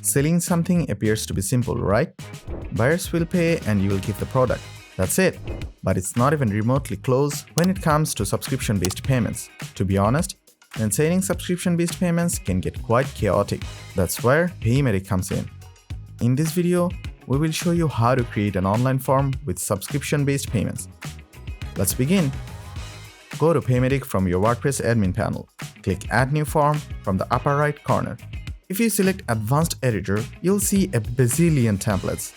Selling something appears to be simple, right? Buyers will pay and you will give the product. That's it. But it's not even remotely close when it comes to subscription-based payments. To be honest, then selling subscription-based payments can get quite chaotic. That's where Paymattic comes in. In this video, we will show you how to create an online form with subscription-based payments. Let's begin. Go to Paymattic from your WordPress admin panel. Click Add New Form from the upper right corner. If you select Advanced Editor, you'll see a bazillion templates.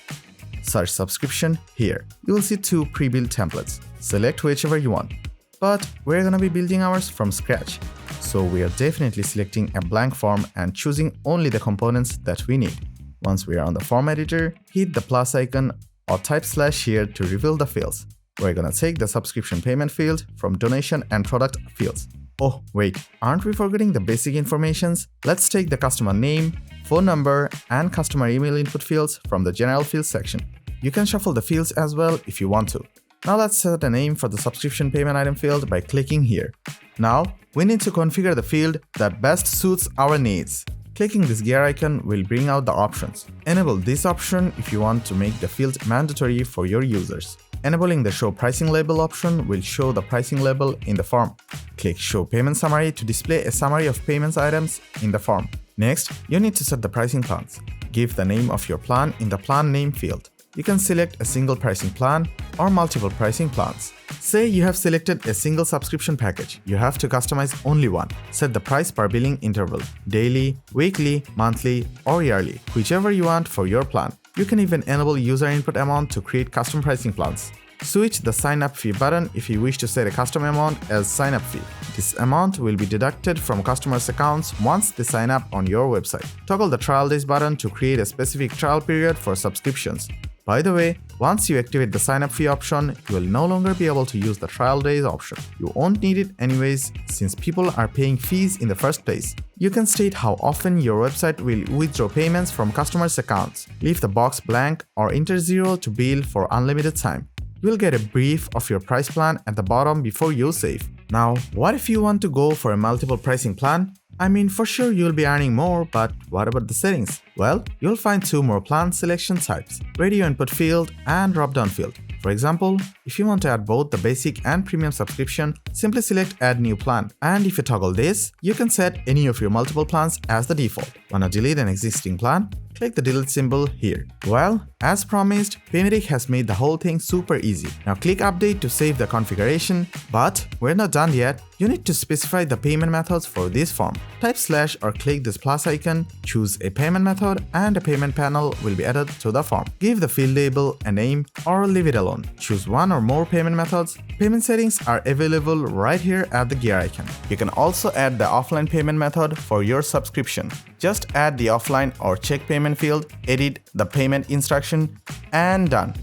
Search Subscription here. You will see 2 pre-built templates. Select whichever you want. But we're gonna be building ours from scratch. So we are definitely selecting a blank form and choosing only the components that we need. Once we are on the form editor, hit the plus icon or type / here to reveal the fields. We're gonna take the subscription payment field from donation and product fields. Oh, wait, aren't we forgetting the basic informations? Let's take the customer name, phone number, and customer email input fields from the general fields section. You can shuffle the fields as well if you want to. Now let's set a name for the subscription payment item field by clicking here. Now, we need to configure the field that best suits our needs. Clicking this gear icon will bring out the options. Enable this option if you want to make the field mandatory for your users. Enabling the Show Pricing Label option will show the pricing label in the form. Click Show Payment Summary to display a summary of payments items in the form. Next, you need to set the pricing plans. Give the name of your plan in the Plan Name field. You can select a single pricing plan or multiple pricing plans. Say you have selected a single subscription package. You have to customize only one. Set the price per billing interval, daily, weekly, monthly, or yearly, whichever you want for your plan. You can even enable user input amount to create custom pricing plans. Switch the sign up fee button if you wish to set a custom amount as sign up fee. This amount will be deducted from customers' accounts once they sign up on your website. Toggle the trial days button to create a specific trial period for subscriptions. By the way, once you activate the sign up fee option, you will no longer be able to use the trial days option. You won't need it anyways since people are paying fees in the first place. You can state how often your website will withdraw payments from customers' accounts. Leave the box blank or enter 0 to bill for unlimited time. You will get a brief of your price plan at the bottom before you save. Now, what if you want to go for a multiple pricing plan? I mean, for sure you'll be earning more, but what about the settings? Well, you'll find 2 more plan selection types, radio input field and drop-down field. For example, if you want to add both the basic and premium subscription, simply select Add New Plan. And if you toggle this, you can set any of your multiple plans as the default. Wanna delete an existing plan? Click the delete symbol here. Well, as promised, Paymattic has made the whole thing super easy. Now click update to save the configuration, but we're not done yet. You need to specify the payment methods for this form. Type / or click this plus icon, choose a payment method, and a payment panel will be added to the form. Give the field label a name or leave it alone. Choose one or more payment methods. Payment settings are available right here at the gear icon. You can also add the offline payment method for your subscription. Just add the offline or check payment field, edit the payment instruction, and done.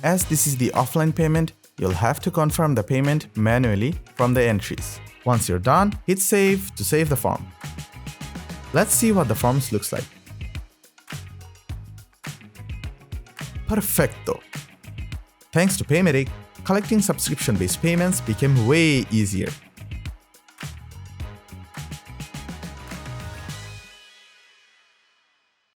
As this is the offline payment, you'll have to confirm the payment manually from the entries. Once you're done, hit save to save the form. Let's see what the forms looks like. Perfecto! Thanks to Paymattic, collecting subscription-based payments became way easier.